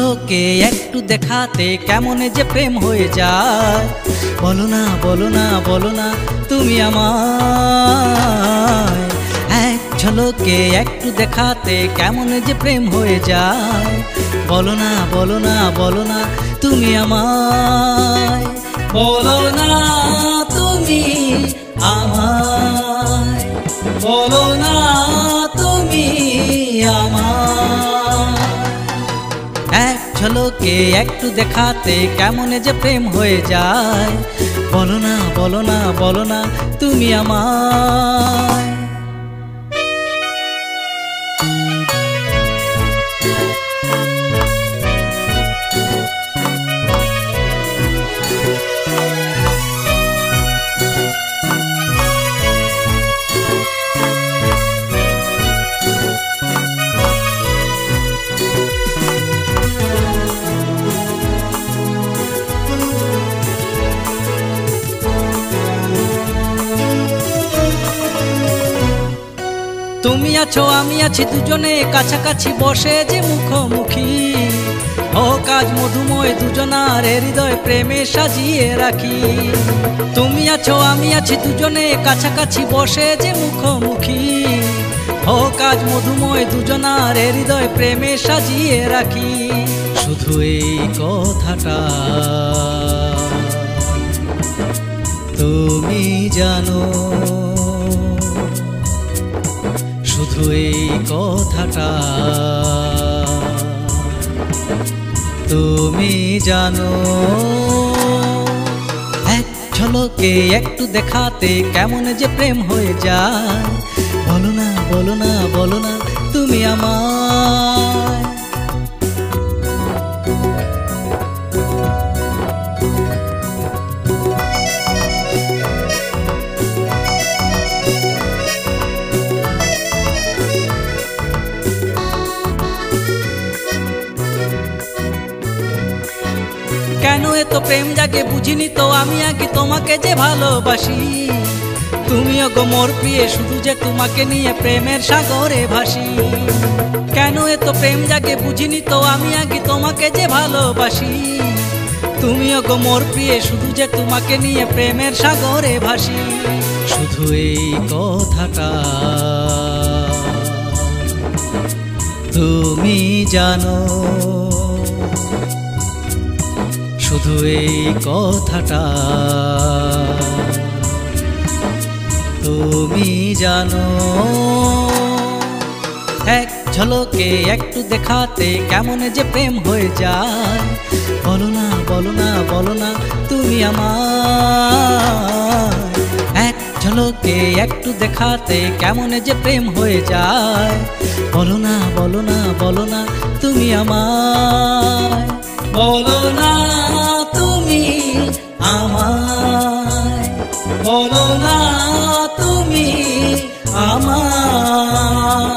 ঝলকে একটু দেখাতে কেমন যে প্রেম হয়ে যায়। বলো না বলো না বলো না তুমি আমায়, এক ঝলকে একটু দেখাতে কেমন যে প্রেম হয়ে যায়। বলো না বলো না বলো না তুমি আমায়, বলো না তুমি আমায়, বলো না তুমি আমায়। এক ঝলকে একটু দেখাতে কেমন যে প্রেম হয়ে যায়। বলো না বলো না বলো না তুমি আমায়। তুমি আছো আমি আছি দুজনে কাছাকাছি বসে যে মুখোমুখি, হোক আজ মধুময় দুজনার হৃদয় প্রেমে সাজিয়ে রাখি। তুমি আছো আমি আছি দুজনে কাছাকাছি বসে যে মুখোমুখি, হোক আজ মধুময় দুজনার হৃদয় প্রেমে সাজিয়ে রাখি। শুধু এই কথাটা তুমি জানো, শুধু এই কথাটা তুমি জানো। এক ঝলকে একটু দেখাতে কেমন যে প্রেম হয়ে যায়। বলো না বলো না বলো না তুমি আমায়। কেন এত প্রেম জাগে বুঝিনি তো আমি আগে তোমাকে যে ভালোবাসি। তুমিও গো মোর প্রিয়ে শুধু যে তোমাকে নিয়ে প্রেমের সাগরে ভাসি। কেন এত প্রেম জাগে বুঝিনি তো আমি আগে তোমাকে যে ভালোবাসি। তুমিও গো মোর প্রিয়ে শুধু যে তোমাকে নিয়ে প্রেমের সাগরে ভাসি। শুধু এই কথাটা তুমি জানো, শুধু এই কথাটা তুমি জানো। এক ঝলকে একটু দেখাতে কেমন যে প্রেম হয়ে যায়। বলো না বলো না বলো না তুমি আমায়। এক ঝলকে একটু দেখাতে কেমন যে প্রেম হয়ে যায়। বলো না বলো না বলো না তুমি আমায়, বলো না তুমি আমায়, বলো না তুমি আমায়।